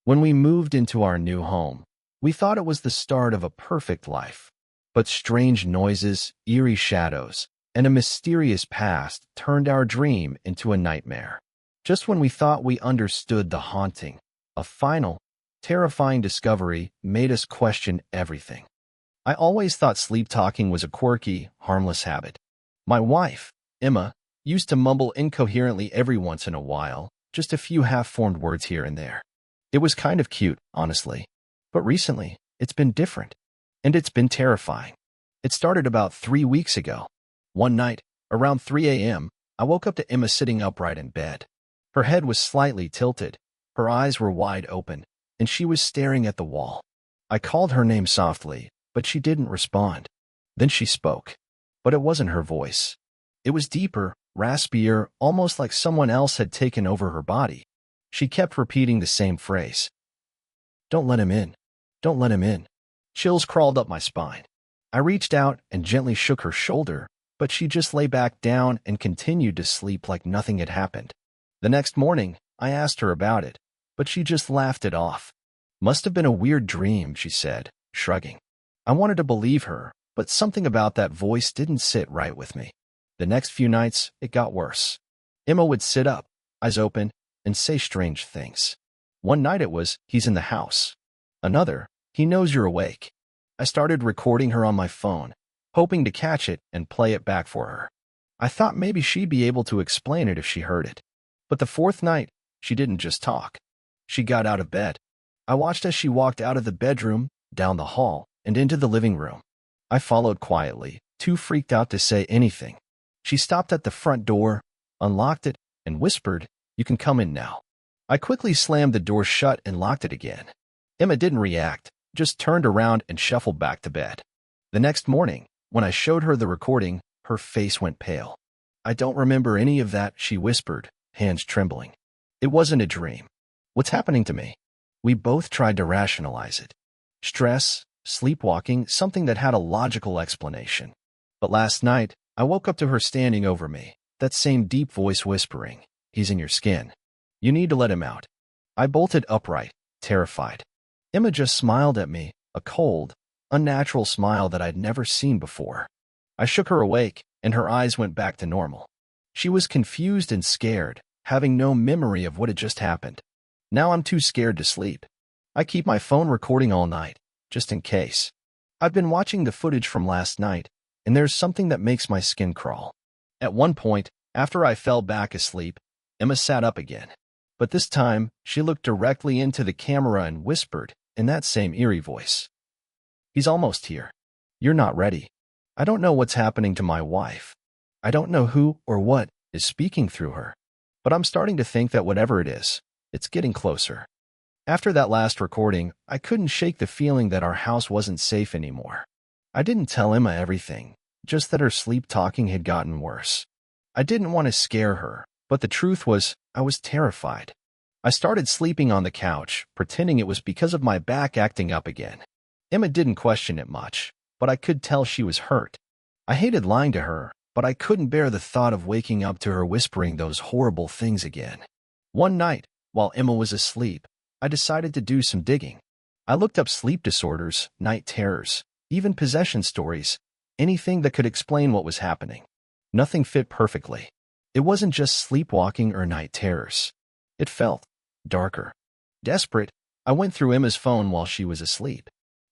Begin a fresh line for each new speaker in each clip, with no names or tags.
When we moved into our new home, we thought it was the start of a perfect life. But strange noises, eerie shadows, and a mysterious past turned our dream into a nightmare. Just when we thought we understood the haunting, a final, terrifying discovery made us question everything. I always thought sleep talking was a quirky, harmless habit. My wife, Emma, used to mumble incoherently every once in a while, just a few half-formed words here and there. It was kind of cute, honestly. But recently, it's been different. And it's been terrifying. It started about 3 weeks ago. One night, around 3 a.m., I woke up to Emma sitting upright in bed. Her head was slightly tilted, her eyes were wide open, and she was staring at the wall. I called her name softly, but she didn't respond. Then she spoke. But it wasn't her voice. It was deeper, raspier, almost like someone else had taken over her body. She kept repeating the same phrase. "Don't let him in. Don't let him in." Chills crawled up my spine. I reached out and gently shook her shoulder, but she just lay back down and continued to sleep like nothing had happened. The next morning, I asked her about it, but she just laughed it off. "Must have been a weird dream," she said, shrugging. I wanted to believe her, but something about that voice didn't sit right with me. The next few nights, it got worse. Emma would sit up, eyes open, and say strange things. One night it was, "He's in the house." Another, "He knows you're awake." I started recording her on my phone, hoping to catch it and play it back for her. I thought maybe she'd be able to explain it if she heard it. But the fourth night, she didn't just talk. She got out of bed. I watched as she walked out of the bedroom, down the hall, and into the living room. I followed quietly, too freaked out to say anything. She stopped at the front door, unlocked it, and whispered, "You can come in now." I quickly slammed the door shut and locked it again. Emma didn't react, just turned around and shuffled back to bed. The next morning, when I showed her the recording, her face went pale. "I don't remember any of that," she whispered, hands trembling. "It wasn't a dream. What's happening to me?" We both tried to rationalize it. Stress, sleepwalking, something that had a logical explanation. But last night, I woke up to her standing over me, that same deep voice whispering, "He's in your skin. You need to let him out." I bolted upright, terrified. Emma just smiled at me, a cold, unnatural smile that I'd never seen before. I shook her awake, and her eyes went back to normal. She was confused and scared, having no memory of what had just happened. Now I'm too scared to sleep. I keep my phone recording all night, just in case. I've been watching the footage from last night, and there's something that makes my skin crawl. At one point, after I fell back asleep, Emma sat up again. But this time, she looked directly into the camera and whispered, in that same eerie voice, "He's almost here. You're not ready." I don't know what's happening to my wife. I don't know who or what is speaking through her. But I'm starting to think that whatever it is, it's getting closer. After that last recording, I couldn't shake the feeling that our house wasn't safe anymore. I didn't tell Emma everything, just that her sleep talking had gotten worse. I didn't want to scare her, but the truth was, I was terrified. I started sleeping on the couch, pretending it was because of my back acting up again. Emma didn't question it much, but I could tell she was hurt. I hated lying to her, but I couldn't bear the thought of waking up to her whispering those horrible things again. One night, while Emma was asleep, I decided to do some digging. I looked up sleep disorders, night terrors, even possession stories, anything that could explain what was happening. Nothing fit perfectly. It wasn't just sleepwalking or night terrors. It felt darker. Desperate, I went through Emma's phone while she was asleep.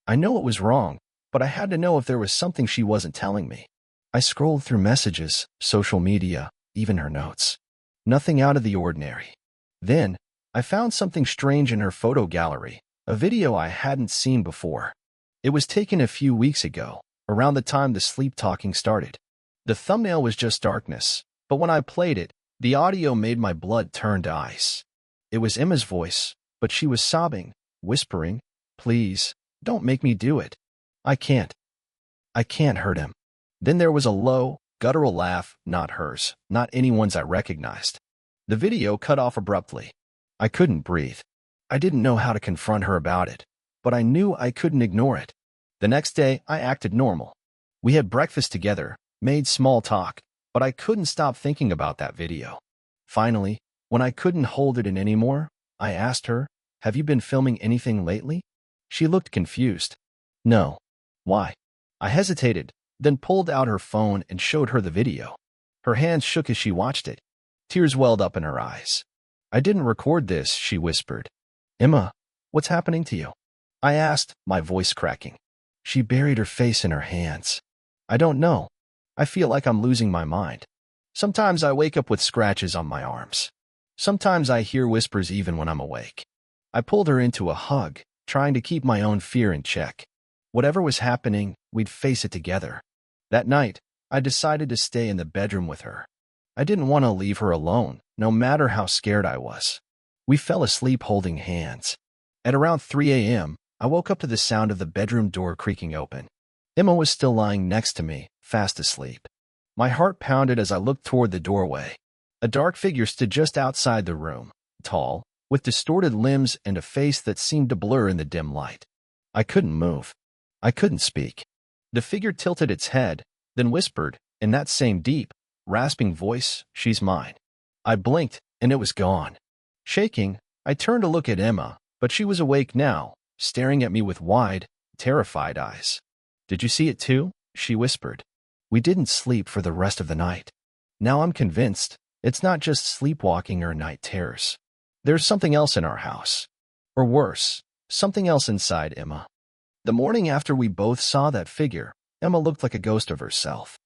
I know it was wrong, but I had to know if there was something she wasn't telling me. I scrolled through messages, social media, even her notes. Nothing out of the ordinary. Then, I found something strange in her photo gallery, a video I hadn't seen before. It was taken a few weeks ago, around the time the sleep talking started. The thumbnail was just darkness, but when I played it, the audio made my blood turn to ice. It was Emma's voice, but she was sobbing, whispering, "Please, don't make me do it. I can't. I can't hurt him." Then there was a low, guttural laugh, not hers, not anyone's I recognized. The video cut off abruptly. I couldn't breathe. I didn't know how to confront her about it, but I knew I couldn't ignore it. The next day, I acted normal. We had breakfast together, made small talk, but I couldn't stop thinking about that video. Finally, when I couldn't hold it in anymore, I asked her, Have you been filming anything lately? She looked confused. No. Why? I hesitated, then pulled out her phone and showed her the video. Her hands shook as she watched it. Tears welled up in her eyes. I didn't record this, she whispered. Emma, what's happening to you? I asked, my voice cracking. She buried her face in her hands. I don't know. I feel like I'm losing my mind. Sometimes I wake up with scratches on my arms. Sometimes I hear whispers even when I'm awake. I pulled her into a hug, trying to keep my own fear in check. Whatever was happening, we'd face it together. That night, I decided to stay in the bedroom with her. I didn't want to leave her alone, no matter how scared I was. We fell asleep holding hands. At around 3 a.m., I woke up to the sound of the bedroom door creaking open. Emma was still lying next to me, fast asleep. My heart pounded as I looked toward the doorway. A dark figure stood just outside the room, tall, with distorted limbs and a face that seemed to blur in the dim light. I couldn't move. I couldn't speak. The figure tilted its head, then whispered, in that same deep, rasping voice, "She's mine." I blinked, and it was gone. Shaking, I turned to look at Emma, but she was awake now, staring at me with wide, terrified eyes. "Did you see it too?" she whispered. We didn't sleep for the rest of the night. Now I'm convinced it's not just sleepwalking or night terrors. There's something else in our house. Or worse, something else inside Emma. The morning after we both saw that figure, Emma looked like a ghost of herself.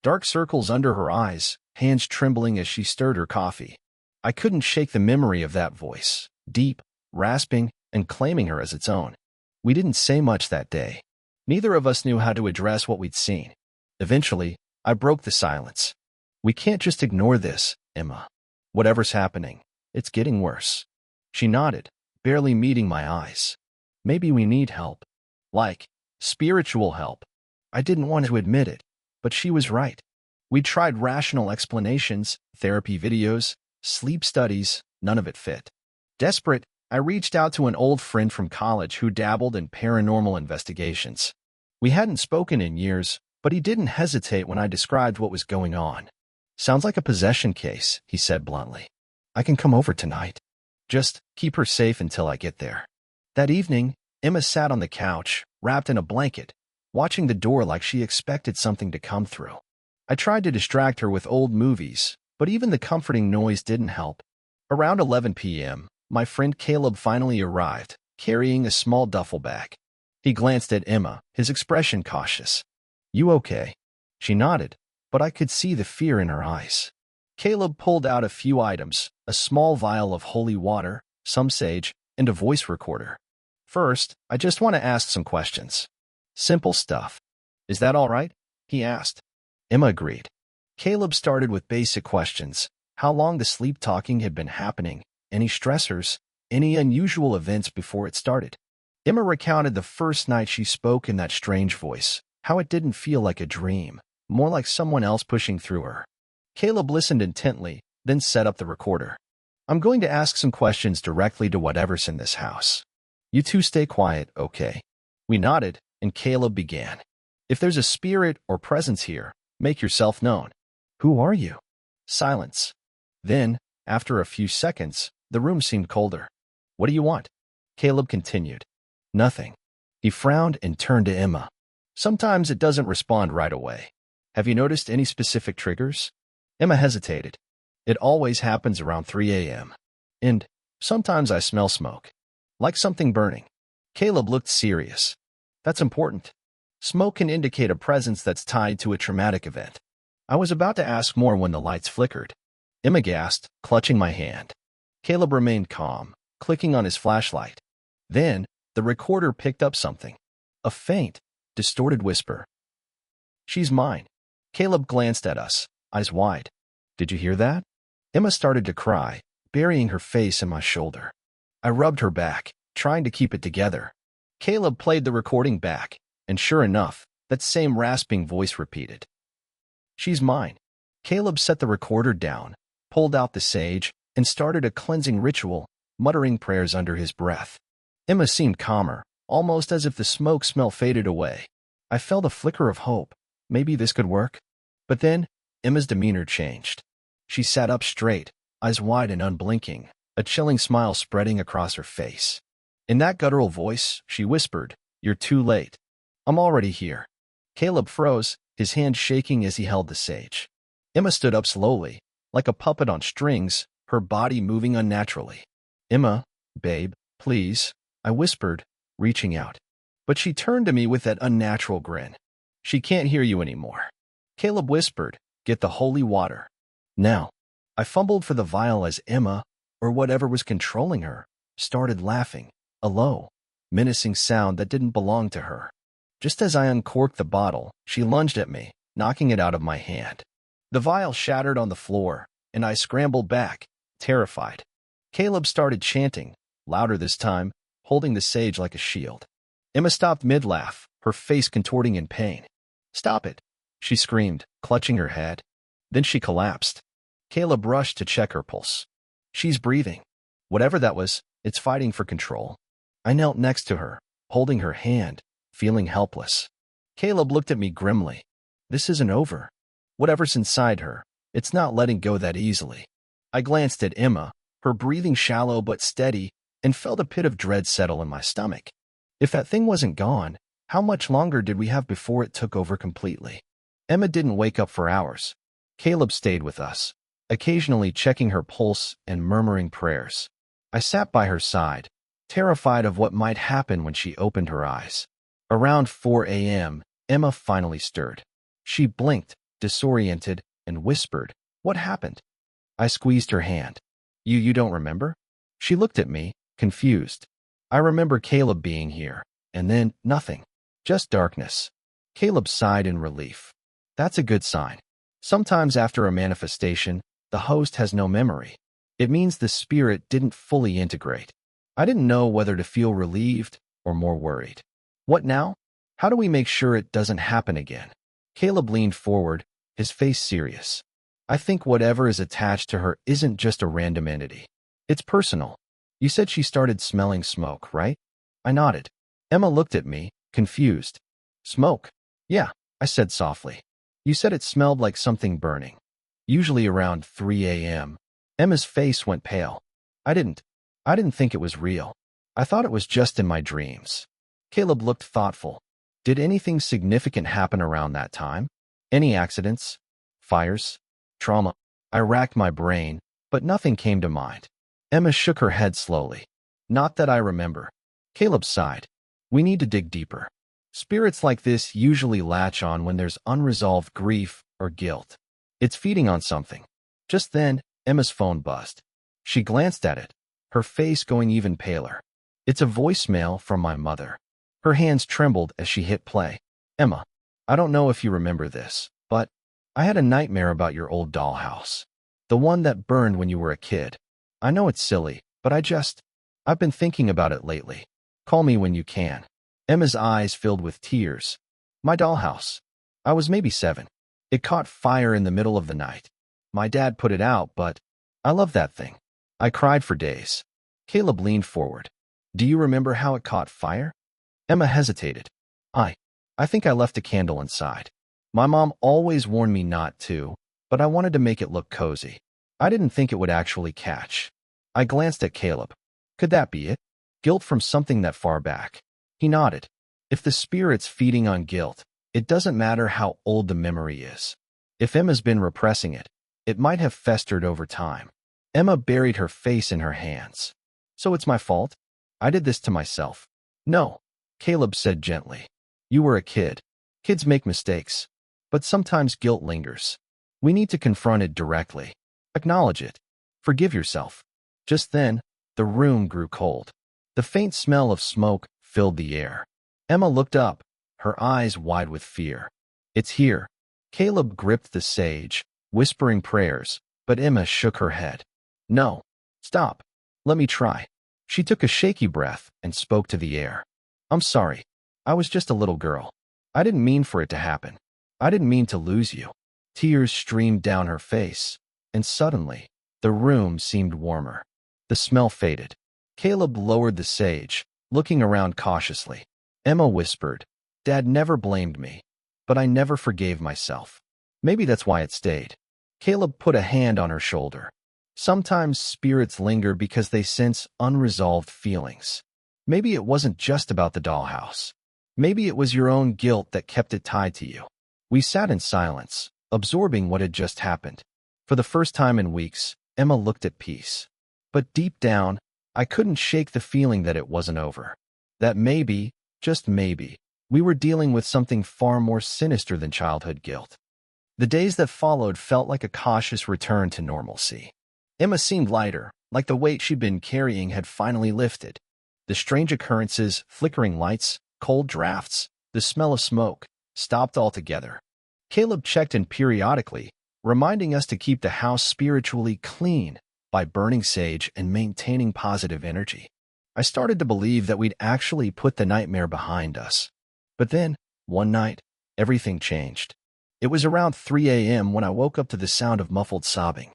Dark circles under her eyes, hands trembling as she stirred her coffee. I couldn't shake the memory of that voice, deep, rasping, and claiming her as its own. We didn't say much that day. Neither of us knew how to address what we'd seen. Eventually, I broke the silence. We can't just ignore this, Emma. Whatever's happening, it's getting worse. She nodded, barely meeting my eyes. Maybe we need help. Like, spiritual help. I didn't want to admit it, but she was right. We tried rational explanations, therapy videos, sleep studies, none of it fit. Desperate, I reached out to an old friend from college who dabbled in paranormal investigations. We hadn't spoken in years, but he didn't hesitate when I described what was going on. "Sounds like a possession case," he said bluntly. "I can come over tonight. Just keep her safe until I get there." That evening, Emma sat on the couch, wrapped in a blanket, watching the door like she expected something to come through. I tried to distract her with old movies, but even the comforting noise didn't help. Around 11 p.m., my friend Caleb finally arrived, carrying a small duffel bag. He glanced at Emma, his expression cautious. "You okay?" She nodded, but I could see the fear in her eyes. Caleb pulled out a few items, a small vial of holy water, some sage, and a voice recorder. "First, I just want to ask some questions. Simple stuff. Is that all right?" he asked. Emma agreed. Caleb started with basic questions: how long the sleep-talking had been happening, any stressors, any unusual events before it started. Emma recounted the first night she spoke in that strange voice, how it didn't feel like a dream, more like someone else pushing through her. Caleb listened intently, then set up the recorder. "I'm going to ask some questions directly to whatever's in this house. You two stay quiet, okay?" We nodded, and Caleb began. "If there's a spirit or presence here, make yourself known." "Who are you?" Silence. Then, after a few seconds, the room seemed colder. "What do you want?" Caleb continued. "Nothing." He frowned and turned to Emma. "Sometimes it doesn't respond right away. Have you noticed any specific triggers?" Emma hesitated. "It always happens around 3 a.m. And sometimes I smell smoke. Like something burning." Caleb looked serious. "That's important. Smoke can indicate a presence that's tied to a traumatic event." I was about to ask more when the lights flickered. Emma gasped, clutching my hand. Caleb remained calm, clicking on his flashlight. Then, the recorder picked up something. A faint, distorted whisper. "She's mine." Caleb glanced at us, eyes wide. "Did you hear that?" Emma started to cry, burying her face in my shoulder. I rubbed her back, trying to keep it together. Caleb played the recording back, and sure enough, that same rasping voice repeated. "She's mine." Caleb set the recorder down, pulled out the sage, and started a cleansing ritual, muttering prayers under his breath. Emma seemed calmer, almost as if the smoke smell faded away. I felt a flicker of hope. Maybe this could work. But then, Emma's demeanor changed. She sat up straight, eyes wide and unblinking, a chilling smile spreading across her face. In that guttural voice, she whispered, "You're too late. I'm already here." Caleb froze, his hand shaking as he held the sage. Emma stood up slowly, like a puppet on strings, her body moving unnaturally. "Emma, babe, please," I whispered, reaching out. But she turned to me with that unnatural grin. "She can't hear you anymore." Caleb whispered, "Get the holy water. Now." I fumbled for the vial as Emma, or whatever was controlling her, started laughing, a low, menacing sound that didn't belong to her. Just as I uncorked the bottle, she lunged at me, knocking it out of my hand. The vial shattered on the floor, and I scrambled back, terrified. Caleb started chanting, louder this time, holding the sage like a shield. Emma stopped mid-laugh, her face contorting in pain. "Stop it," she screamed, clutching her head. Then she collapsed. Caleb rushed to check her pulse. "She's breathing. Whatever that was, it's fighting for control." I knelt next to her, holding her hand, feeling helpless. Caleb looked at me grimly. "This isn't over. Whatever's inside her, it's not letting go that easily." I glanced at Emma, her breathing shallow but steady, and felt a pit of dread settle in my stomach. If that thing wasn't gone, how much longer did we have before it took over completely? Emma didn't wake up for hours. Caleb stayed with us, occasionally checking her pulse and murmuring prayers. I sat by her side, terrified of what might happen when she opened her eyes. Around 4 a.m., Emma finally stirred. She blinked, disoriented, and whispered, "What happened?" I squeezed her hand. You don't remember?" She looked at me, confused. "I remember Caleb being here, and then nothing. Just darkness." Caleb sighed in relief. "That's a good sign. Sometimes after a manifestation, the host has no memory. It means the spirit didn't fully integrate." I didn't know whether to feel relieved or more worried. "What now? How do we make sure it doesn't happen again?" Caleb leaned forward, his face serious. "I think whatever is attached to her isn't just a random entity. It's personal. You said she started smelling smoke, right?" I nodded. Emma looked at me, confused. "Smoke?" "Yeah," I said softly. "You said it smelled like something burning. Usually around 3 a.m. Emma's face went pale. I didn't think it was real. I thought it was just in my dreams." Caleb looked thoughtful. "Did anything significant happen around that time? Any accidents? Fires? Trauma?" I racked my brain, but nothing came to mind. Emma shook her head slowly. "Not that I remember." Caleb sighed. "We need to dig deeper. Spirits like this usually latch on when there's unresolved grief or guilt. It's feeding on something." Just then, Emma's phone buzzed. She glanced at it, her face going even paler. "It's a voicemail from my mother." Her hands trembled as she hit play. "Emma, I don't know if you remember this, but I had a nightmare about your old dollhouse. The one that burned when you were a kid. I know it's silly, but I've been thinking about it lately. Call me when you can." Emma's eyes filled with tears. "My dollhouse. I was maybe 7. It caught fire in the middle of the night. My dad put it out, but I love that thing. I cried for days." Caleb leaned forward. "Do you remember how it caught fire?" Emma hesitated. I think I left a candle inside. My mom always warned me not to, but I wanted to make it look cozy. I didn't think it would actually catch." I glanced at Caleb. "Could that be it? Guilt from something that far back?" He nodded. "If the spirit's feeding on guilt, it doesn't matter how old the memory is. If Emma's been repressing it, it might have festered over time." Emma buried her face in her hands. "So it's my fault? I did this to myself." "No," Caleb said gently. "You were a kid. Kids make mistakes. But sometimes guilt lingers. We need to confront it directly. Acknowledge it. Forgive yourself." Just then, the room grew cold. The faint smell of smoke filled the air. Emma looked up, her eyes wide with fear. "It's here." Caleb gripped the sage, whispering prayers, but Emma shook her head. "No. Stop. Let me try." She took a shaky breath and spoke to the air. "I'm sorry. I was just a little girl. I didn't mean for it to happen. I didn't mean to lose you." Tears streamed down her face, and suddenly, the room seemed warmer. The smell faded. Caleb lowered the sage, looking around cautiously. Emma whispered, "Dad never blamed me, but I never forgave myself. Maybe that's why it stayed." Caleb put a hand on her shoulder. "Sometimes spirits linger because they sense unresolved feelings. Maybe it wasn't just about the dollhouse. Maybe it was your own guilt that kept it tied to you. We sat in silence, absorbing what had just happened. For the first time in weeks, Emma looked at peace. But deep down, I couldn't shake the feeling that it wasn't over. That maybe, just maybe, we were dealing with something far more sinister than childhood guilt. The days that followed felt like a cautious return to normalcy. Emma seemed lighter, like the weight she'd been carrying had finally lifted. The strange occurrences, flickering lights, cold drafts, the smell of smoke, stopped altogether. Caleb checked in periodically, reminding us to keep the house spiritually clean by burning sage and maintaining positive energy. I started to believe that we'd actually put the nightmare behind us. But then, one night, everything changed. It was around 3 a.m. when I woke up to the sound of muffled sobbing.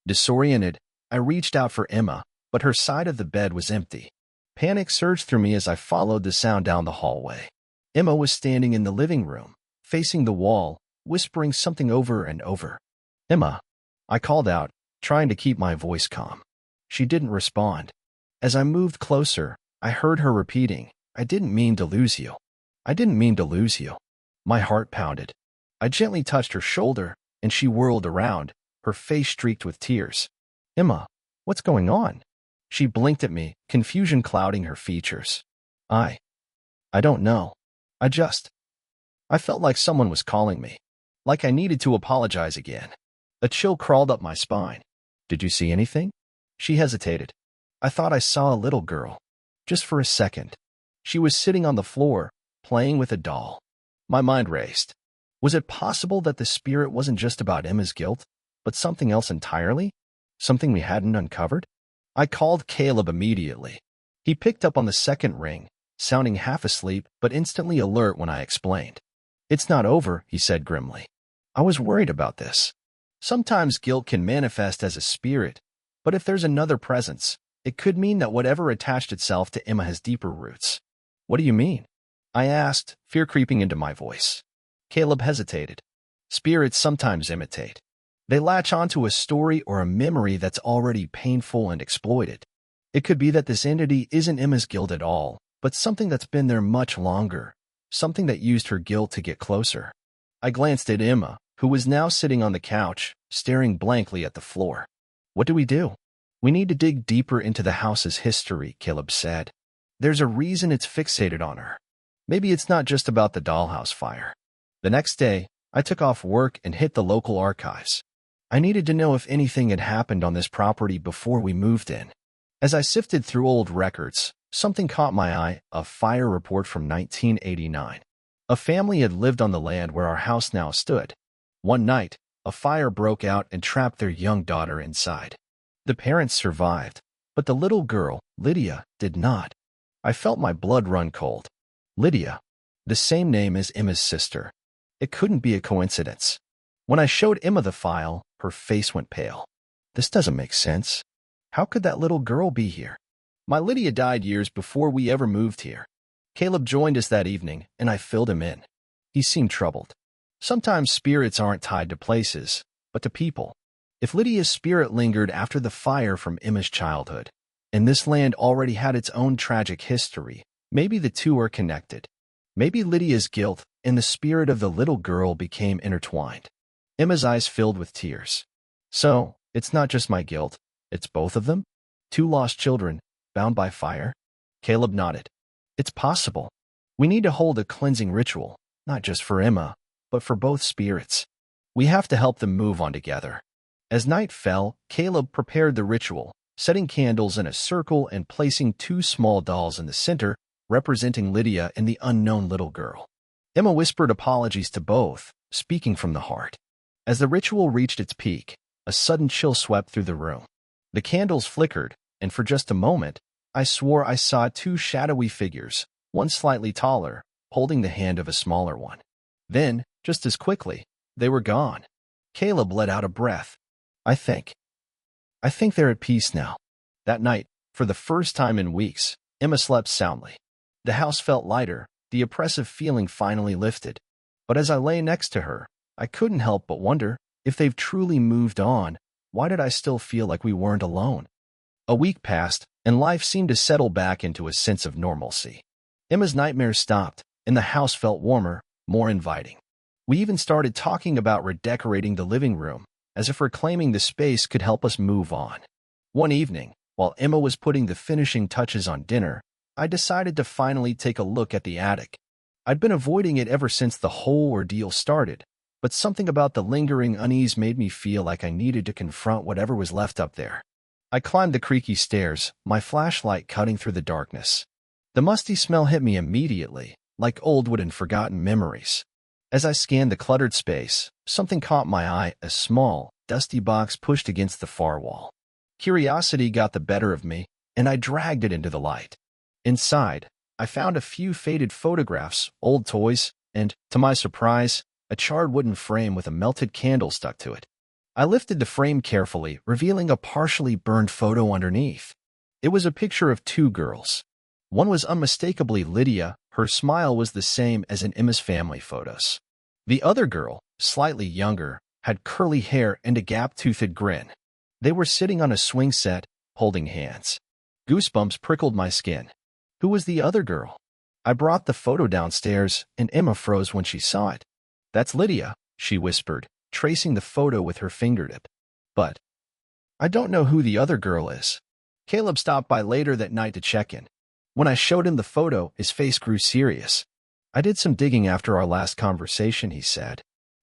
Disoriented, I reached out for Emma, but her side of the bed was empty. Panic surged through me as I followed the sound down the hallway. Emma was standing in the living room, facing the wall, whispering something over and over. "Emma," I called out, trying to keep my voice calm. She didn't respond. As I moved closer, I heard her repeating, "I didn't mean to lose you. I didn't mean to lose you." My heart pounded. I gently touched her shoulder, and she whirled around, her face streaked with tears. "Emma, what's going on?" She blinked at me, confusion clouding her features. I don't know. I felt like someone was calling me. Like I needed to apologize again. A chill crawled up my spine. "Did you see anything?" She hesitated. "I thought I saw a little girl. Just for a second." She was sitting on the floor, playing with a doll. My mind raced. Was it possible that the spirit wasn't just about Emma's guilt, but something else entirely? Something we hadn't uncovered? I called Caleb immediately. He picked up on the second ring, sounding half asleep but instantly alert when I explained. "It's not over," he said grimly. "I was worried about this. Sometimes guilt can manifest as a spirit, but if there's another presence, it could mean that whatever attached itself to Emma has deeper roots." "What do you mean?" I asked, fear creeping into my voice. Caleb hesitated. "Spirits sometimes imitate. They latch onto a story or a memory that's already painful and exploited. It could be that this entity isn't Emma's guilt at all, but something that's been there much longer, something that used her guilt to get closer." I glanced at Emma, who was now sitting on the couch, staring blankly at the floor. "What do we do?" "We need to dig deeper into the house's history," Caleb said. "There's a reason it's fixated on her. Maybe it's not just about the dollhouse fire." The next day, I took off work and hit the local archives. I needed to know if anything had happened on this property before we moved in. As I sifted through old records, something caught my eye, a fire report from 1989. A family had lived on the land where our house now stood. One night, a fire broke out and trapped their young daughter inside. The parents survived, but the little girl, Lydia, did not. I felt my blood run cold. Lydia, the same name as Emma's sister. It couldn't be a coincidence. When I showed Emma the file, her face went pale. "This doesn't make sense. How could that little girl be here?" "My Lydia died years before we ever moved here." Caleb joined us that evening, and I filled him in. He seemed troubled. Sometimes spirits aren't tied to places, but to people. If Lydia's spirit lingered after the fire from Emma's childhood, and this land already had its own tragic history, maybe the two are connected. Maybe Lydia's guilt and the spirit of the little girl became intertwined. Emma's eyes filled with tears. "So, it's not just my guilt, it's both of them? Two lost children, bound by fire?" Caleb nodded. "It's possible. We need to hold a cleansing ritual, not just for Emma, but for both spirits. We have to help them move on together." As night fell, Caleb prepared the ritual, setting candles in a circle and placing two small dolls in the center, representing Lydia and the unknown little girl. Emma whispered apologies to both, speaking from the heart. As the ritual reached its peak, a sudden chill swept through the room. The candles flickered, and for just a moment, I swore I saw two shadowy figures, one slightly taller, holding the hand of a smaller one. Then, just as quickly, they were gone. Caleb let out a breath. I think they're at peace now." That night, for the first time in weeks, Emma slept soundly. The house felt lighter, the oppressive feeling finally lifted. But as I lay next to her, I couldn't help but wonder, if they've truly moved on, why did I still feel like we weren't alone? A week passed, and life seemed to settle back into a sense of normalcy. Emma's nightmares stopped, and the house felt warmer, more inviting. We even started talking about redecorating the living room, as if reclaiming the space could help us move on. One evening, while Emma was putting the finishing touches on dinner, I decided to finally take a look at the attic. I'd been avoiding it ever since the whole ordeal started, but something about the lingering unease made me feel like I needed to confront whatever was left up there. I climbed the creaky stairs, my flashlight cutting through the darkness. The musty smell hit me immediately, like old wood and forgotten memories. As I scanned the cluttered space, something caught my eye, a small, dusty box pushed against the far wall. Curiosity got the better of me, and I dragged it into the light. Inside, I found a few faded photographs, old toys, and, to my surprise, a charred wooden frame with a melted candle stuck to it. I lifted the frame carefully, revealing a partially burned photo underneath. It was a picture of two girls. One was unmistakably Lydia. Her smile was the same as in Emma's family photos. The other girl, slightly younger, had curly hair and a gap-toothed grin. They were sitting on a swing set, holding hands. Goosebumps prickled my skin. Who was the other girl? I brought the photo downstairs, and Emma froze when she saw it. "That's Lydia," she whispered, tracing the photo with her fingertip. "But I don't know who the other girl is." Caleb stopped by later that night to check in. When I showed him the photo, his face grew serious. "I did some digging after our last conversation," he said.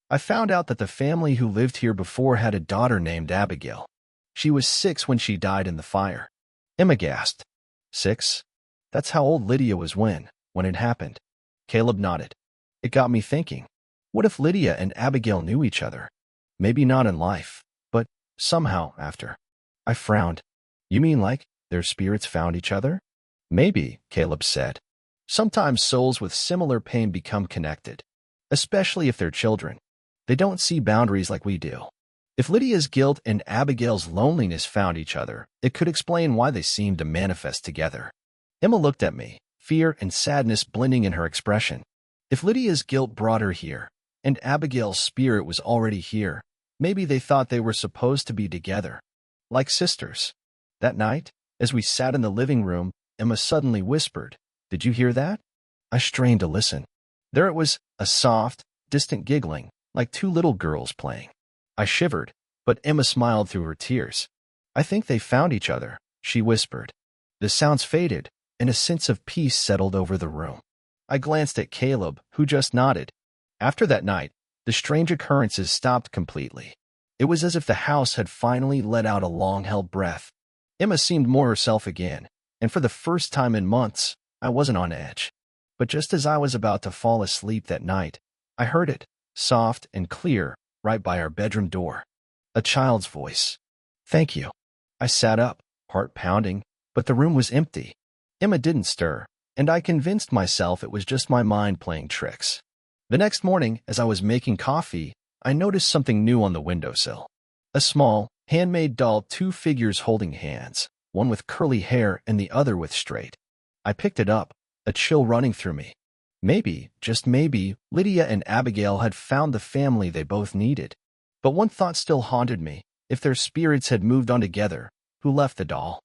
"I found out that the family who lived here before had a daughter named Abigail. She was 6 when she died in the fire." Emma gasped. 6? That's how old Lydia was when it happened. Caleb nodded. It got me thinking. What if Lydia and Abigail knew each other? Maybe not in life, but somehow after. I frowned. "You mean like their spirits found each other?" "Maybe," Caleb said. "Sometimes souls with similar pain become connected, especially if they're children. They don't see boundaries like we do. If Lydia's guilt and Abigail's loneliness found each other, it could explain why they seemed to manifest together." Emma looked at me, fear and sadness blending in her expression. If Lydia's guilt brought her here, and Abigail's spirit was already here, maybe they thought they were supposed to be together, like sisters. That night, as we sat in the living room, Emma suddenly whispered, "Did you hear that?" I strained to listen. There it was, a soft, distant giggling, like two little girls playing. I shivered, but Emma smiled through her tears. "I think they found each other," she whispered. The sounds faded, and a sense of peace settled over the room. I glanced at Caleb, who just nodded. After that night, the strange occurrences stopped completely. It was as if the house had finally let out a long-held breath. Emma seemed more herself again, and for the first time in months, I wasn't on edge. But just as I was about to fall asleep that night, I heard it, soft and clear, right by our bedroom door. A child's voice. "Thank you." I sat up, heart pounding, but the room was empty. Emma didn't stir, and I convinced myself it was just my mind playing tricks. The next morning, as I was making coffee, I noticed something new on the windowsill. A small, handmade doll, 2 figures holding hands, one with curly hair and the other with straight. I picked it up, a chill running through me. Maybe, just maybe, Lydia and Abigail had found the family they both needed. But one thought still haunted me. If their spirits had moved on together, who left the doll?